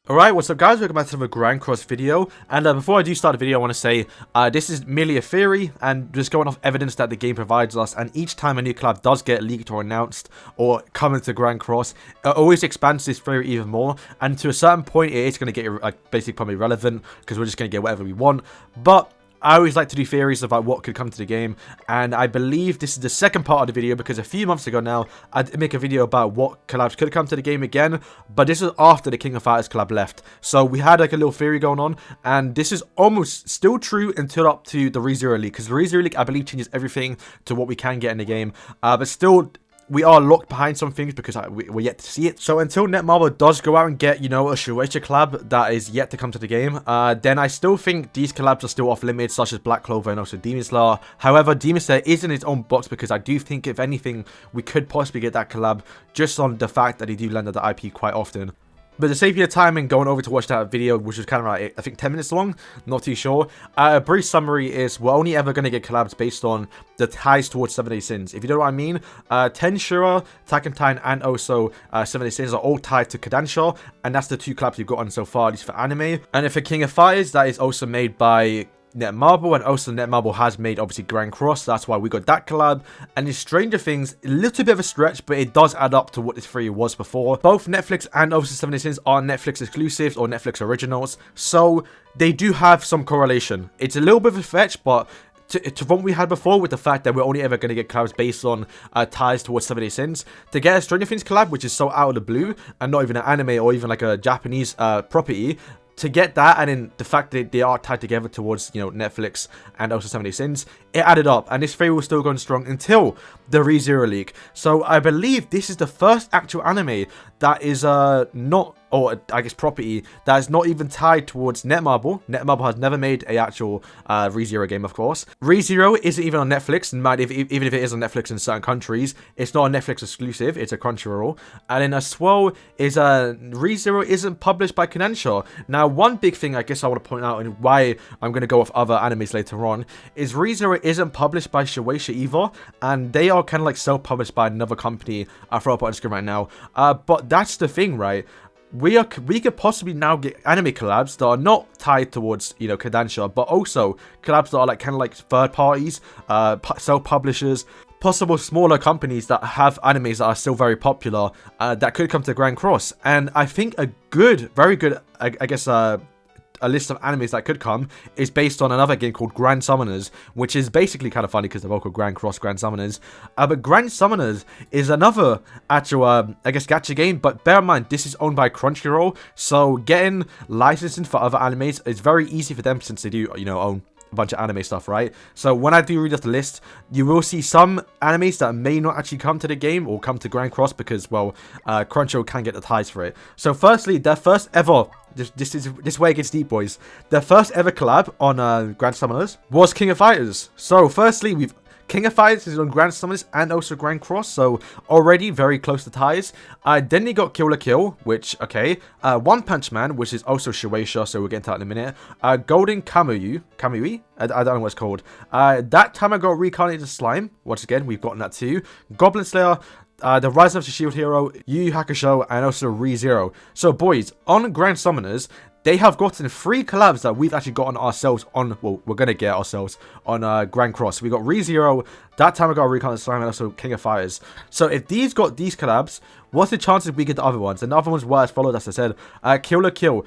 Alright, what's up guys, welcome back to another Grand Cross video, and before I do start the video I want to say, this is merely a theory, and just going off evidence that the game provides us, and each time a new collab does get leaked or announced, or come into Grand Cross, it always expands this theory even more, and to a certain point it is going to get basically probably irrelevant, because we're just going to get whatever we want, but I always like to do theories about what could come to the game, and I believe this is the second part of the video because a few months ago now, I did make a video about what collabs could come to the game again, but this was after the King of Fighters collab left. So we had like a little theory going on, and this is almost still true until up to the ReZero leak, because the ReZero leak I believe changes everything to what we can get in the game, but still we are locked behind some things because we're yet to see it. So until Netmarble does go out and get, you know, a Shueisha collab that is yet to come to the game, then I still think these collabs are still off limits, such as Black Clover and also Demon Slayer. However, Demon Slayer is in its own box because I do think, if anything, we could possibly get that collab just on the fact that they do lend the IP quite often. But to save you time and going over to watch that video, which was kind of like, I think 10 minutes long, not too sure. A brief summary is we're only ever going to get collabs based on the ties towards 7 Days Sins. If you know what I mean, Tenshura, Takentine, and also 7 Days Sins are all tied to Kodansha, and that's the two collabs we've gotten so far, at least for anime. And if for King of Fighters, that is also made by Netmarble, and also Netmarble has made obviously Grand Cross, that's why we got that collab. And in Stranger Things, a little bit of a stretch, but it does add up to what this theory was before. Both Netflix and obviously 7 Days Sins are Netflix exclusives or Netflix originals, so they do have some correlation. It's a little bit of a fetch, but to what we had before with the fact that we're only ever going to get collabs based on ties towards 7 Days Sins, to get a Stranger Things collab, which is so out of the blue, and not even an anime or even like a Japanese property, to get that, and then the fact that they are tied together towards, you know, Netflix and also 7 Days Sins, it added up, and this theory was still going strong until the ReZero leak. So I believe this is the first actual anime that is not, or I guess property, that is not even tied towards Netmarble. Netmarble has never made a actual ReZero game, of course. ReZero isn't even on Netflix, and even if it is on Netflix in certain countries, it's not a Netflix exclusive, it's a Crunchyroll. And then as well is ReZero isn't published by Kodansha. Now, one big thing I guess I want to point out, and why I'm going to go off other animes later on, is ReZero isn't published by Shueisha either, and they are kind of like self-published by another company. I'll throw up on screen right now. But that's the thing, right? We could possibly now get anime collabs that are not tied towards, you know, Kodansha, but also collabs that are like kind of like third parties, self-publishers, possible smaller companies that have animes that are still very popular, that could come to Grand Cross. And I think a very good, I guess, a list of animes that could come is based on another game called Grand Summoners, which is basically kind of funny because they're all called Grand Cross Grand Summoners. But Grand Summoners is another actual, I guess, gacha game, but bear in mind, this is owned by Crunchyroll, so getting licensing for other animes is very easy for them since they do, you know, own a bunch of anime stuff, right? So when I do read off the list, you will see some animes that may not actually come to the game or come to Grand Cross because, well, Crunchyroll can get the ties for it. So firstly, their first ever, this way it gets deep, boys, their first ever collab on Grand Summoners was King of Fighters. So firstly, King of Fighters is on Grand Summoners and also Grand Cross, so already very close to ties. Then they got Kill la Kill, which, okay. One Punch Man, which is also Shueisha, so we'll get into that in a minute. Golden Kamui? I don't know what it's called. That time I got Reincarnated Slime. Once again, we've gotten that too. Goblin Slayer, The Rise of the Shield Hero, Yu Yu Hakusho, and also ReZero. So, boys, on Grand Summoners, they have gotten 3 collabs that we've actually gotten ourselves on, well, we're going to get ourselves on Grand Cross. We got ReZero, that time I got Reincarnated Slime, and also King of Fighters. So if these got these collabs, what's the chances we get the other ones? And the other ones were as followed, as I said. Kill la Kill.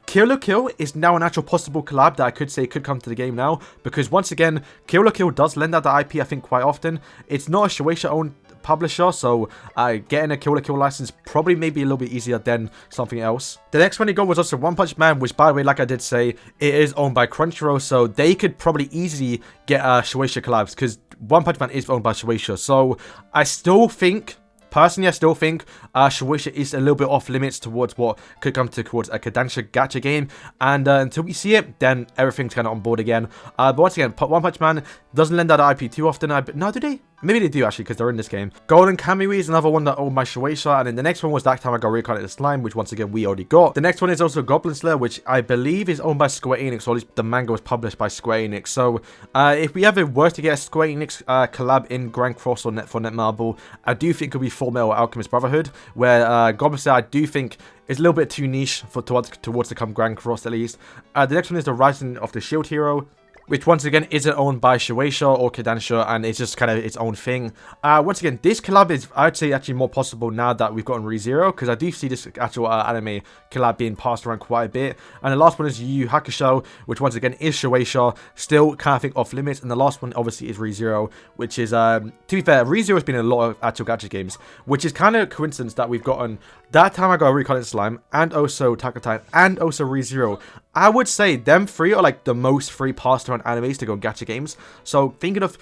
Kill la Kill is now an actual possible collab that I could say could come to the game now, because once again, Kill la Kill does lend out the IP, I think, quite often. It's not a Shueisha-owned publisher, so getting a Kill la Kill license probably may be a little bit easier than something else. The next one they got was also One Punch Man, which, by the way, like I did say, it is owned by Crunchyroll, so they could probably easily get Shueisha collabs, because One Punch Man is owned by Shueisha. So I still think, personally, I still think Shueisha is a little bit off limits towards what could come towards a Kodansha gacha game, and until we see it, then everything's kind of on board again. But once again, One Punch Man doesn't lend out IP too often. No, do they? Maybe they do actually, because they're in this game. Golden Kamui is another one that owned by Shueisha, and then the next one was That Time I Got Reincarnated Slime, which once again we already got. The next one is also Goblin Slayer, which I believe is owned by Square Enix, or at least the manga was published by Square Enix. So if we ever were to get a Square Enix collab in Grand Cross or for Netmarble, I do think it could be Fullmetal Alchemist Brotherhood, where Goblin Slayer I do think is a little bit too niche for towards to come Grand Cross at least. The next one is the Rising of the Shield Hero, which once again isn't owned by Shueisha or Kodansha, and it's just kind of its own thing. Once again, this collab is, I'd say, actually more possible now that we've gotten ReZero, because I do see this actual anime collab being passed around quite a bit. And the last one is Yu Yu Hakusho, which once again is Shueisha, still kind of think off limits. And the last one obviously is ReZero, which is, to be fair, ReZero has been in a lot of actual gacha games, which is kind of a coincidence that we've gotten That Time I Got Reincarnated Slime, and also Attack on Titan, and also ReZero. I would say them three are like the most free passed around animes to go gacha games. So thinking of,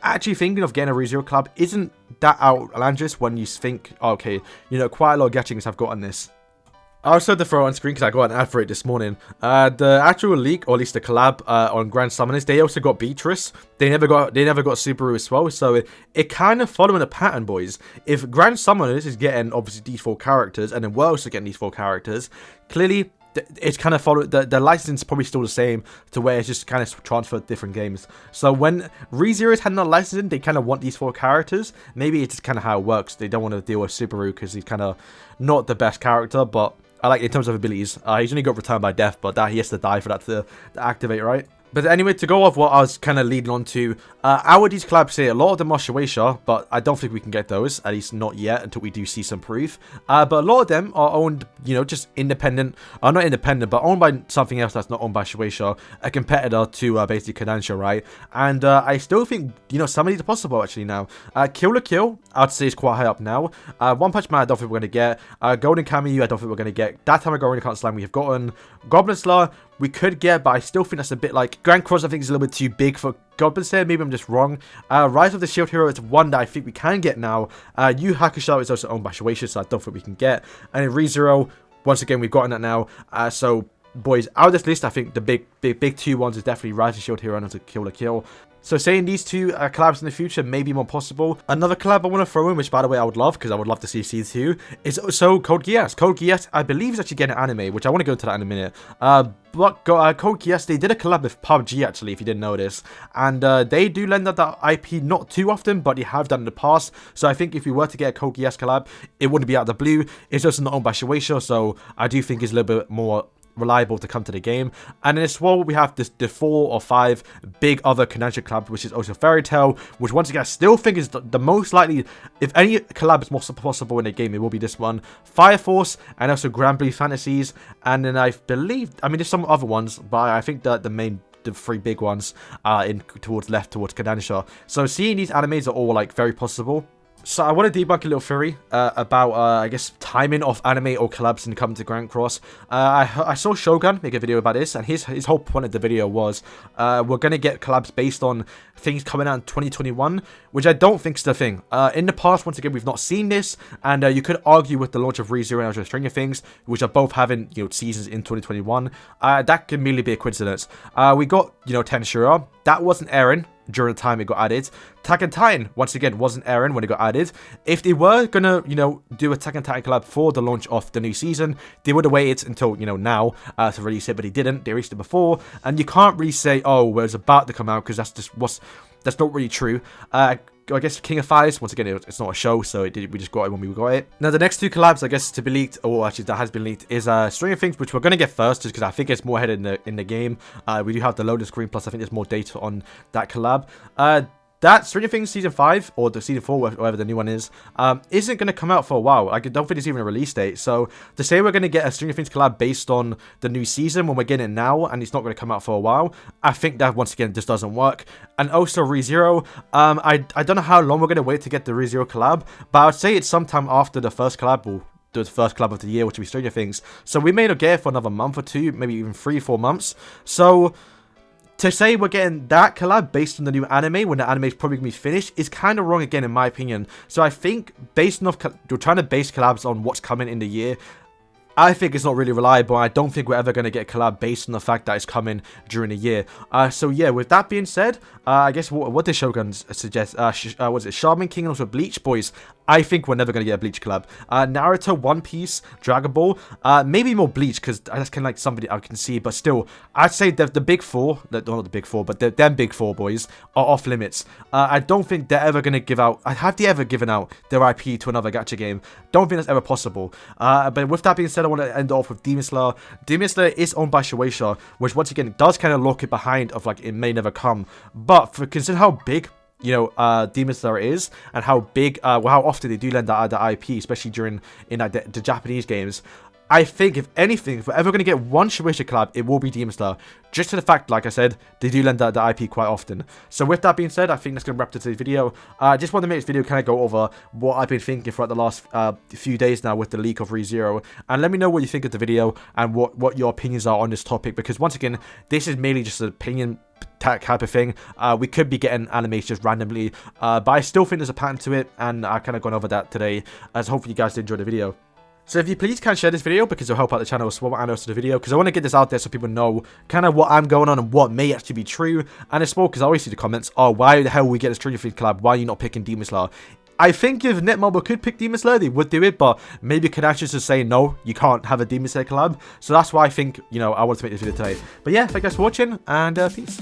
actually thinking of getting a ReZero collab isn't that outlandish when you think, okay, quite a lot of gacha games have gotten this. I also had to throw it on screen because I got an ad for it this morning. The actual leak, or at least the collab on Grand Summoners, they also got Beatrice. They never got Subaru as well. So it kind of following a pattern, boys. If Grand Summoners is getting obviously these 4 characters, and then we're also getting these 4 characters, clearly it's kind of followed, the license is probably still the same, to where it's just kind of transferred to different games. So when ReZero's had no licensing, they kind of want these 4 characters. Maybe it's just kind of how it works. They don't want to deal with Subaru because he's kind of not the best character, but I like in terms of abilities. He's only got Return by Death, but that he has to die for that to activate, right? But anyway, to go off what I was kind of leading on to, our these collabs here, a lot of them are Shueisha, but I don't think we can get those, at least not yet, until we do see some proof. But a lot of them are owned, just independent, not independent, but owned by something else that's not owned by Shueisha, a competitor to basically Kodansha, right? And I still think, some of these are possible actually now. Kill la Kill, I'd say is quite high up now. One Punch Man, I don't think we're going to get. Golden Kamui, I don't think we're going to get. That Time I Got Reincarnated Slime, we have gotten. Goblin Slayer, we could get, but I still think that's a bit like Grand Cross. I think is a little bit too big for Goblin Slayer. Maybe I'm just wrong. Rise of the Shield Hero is one that I think we can get now. Yu Yu Hakusho is also owned by Shueisha, so I don't think we can get. And in ReZero, once again, we've gotten that now. So boys, out of this list, I think the big 2 ones is definitely Rise of the Shield Hero and also Kill la Kill. So saying these 2 collabs in the future may be more possible. Another collab I want to throw in, which by the way I would love, because I would love to see C2, is also Code Geass. Code Geass, I believe, is actually getting an anime, which I want to go into that in a minute. But Code Geass, they did a collab with PUBG actually, if you didn't know this. And they do lend out that IP not too often, but they have done in the past. So I think if we were to get a Code Geass collab, it wouldn't be out of the blue. It's also not owned by Shueisha, so I do think it's a little bit more reliable to come to the game. And in as well, we have the 4 or 5 big other Kodansha collabs, which is also Fairy Tail, which once again I still think is the most likely, if any collab is more possible in the game, it will be this one. Fire Force, and also Grand Blue Fantasies, and then I believe, there's some other ones, but I think that the 3 big ones are towards Kodansha. So seeing these animes are all like very possible. So I want to debunk a little theory about, I guess, timing of anime or collabs in coming to Grand Cross. I saw Shogun make a video about this, and his whole point of the video was we're going to get collabs based on things coming out in 2021, which I don't think is the thing. In the past, once again, we've not seen this, and you could argue with the launch of ReZero and Stranger Things, which are both having seasons in 2021. That could merely be a coincidence. We got Tensura. That wasn't airing during the time it got added. Attack on Titan, once again, wasn't airing when it got added. If they were gonna, do a Attack on Titan collab for the launch of the new season, they would have waited until, now to release it, but they didn't. They released it before, and you can't really say, oh, well, it's about to come out, because that's not really true. I guess King of Fighters, once again, it's not a show, so we just got it when we got it. Now, the next 2 collabs, I guess, to be leaked, or actually that has been leaked, is Stranger Things, which we're going to get first, just because I think it's more ahead in the game. We do have the loading screen, plus I think there's more data on that collab. That Stranger Things Season 5, or the Season 4, whatever the new one is, isn't going to come out for a while. I don't think there's even a release date. So, to say we're going to get a Stranger Things collab based on the new season when we're getting it now, and it's not going to come out for a while, I think that, once again, just doesn't work. And also, ReZero, I don't know how long we're going to wait to get the ReZero collab, but I would say it's sometime after the first collab, or the first collab of the year, which will be Stranger Things. So, we may not get it for another month or 2, maybe even 3-4 months. So, to say we're getting that collab based on the new anime when the anime is probably going to be finished is kind of wrong again, in my opinion. So I think based on we're trying to base collabs on what's coming in the year. I think it's not really reliable. I don't think we're ever going to get a collab based on the fact that it's coming during the year. So yeah, with that being said, I guess what did Shogun suggest? Was it Shaman Kingdoms for Bleach? Boys, I think we're never going to get a Bleach collab. Naruto, One Piece, Dragon Ball, maybe more Bleach, because that's kind of like somebody I can see, but still, I'd say the big four, not the big four, but them big four, boys, are off limits. I don't think they're ever going to give out, have they ever given out their IP to another gacha game? Don't think that's ever possible. But with that being said, I want to end off with Demon Slayer. Demon Slayer is owned by Shueisha, which once again does kind of look it behind of like it may never come. But for consider how big, you know, Demon Slayer is, and how big, well, how often they do lend that IP, especially during the Japanese games. I think, if anything, if we're ever going to get one Shueisha collab, it will be Demon Slayer. Just to the fact, like I said, they do lend the IP quite often. So with that being said, I think that's going to wrap up today's video. I just want to make this video kind of go over what I've been thinking throughout the last few days now with the leak of ReZero. And let me know what you think of the video and what your opinions are on this topic. Because once again, this is mainly just an opinion type of thing. We could be getting animations just randomly. But I still think there's a pattern to it. And I've kind of gone over that today. As hopefully you guys did enjoy the video. So if you please can share this video, because it'll help out the channel as well and also the video, because I want to get this out there so people know kind of what I'm going on and what may actually be true. And it's more because I always see the comments, oh, why the hell we get a Stranger Things collab, why are you not picking Demon Slayer? I think if Netmarble could pick Demon Slayer, they would do it, but maybe Kodansha just say, no, you can't have a Demon Slayer collab. So that's why I think, you know, I wanted to make this video today. But yeah, thank you guys for watching, and peace.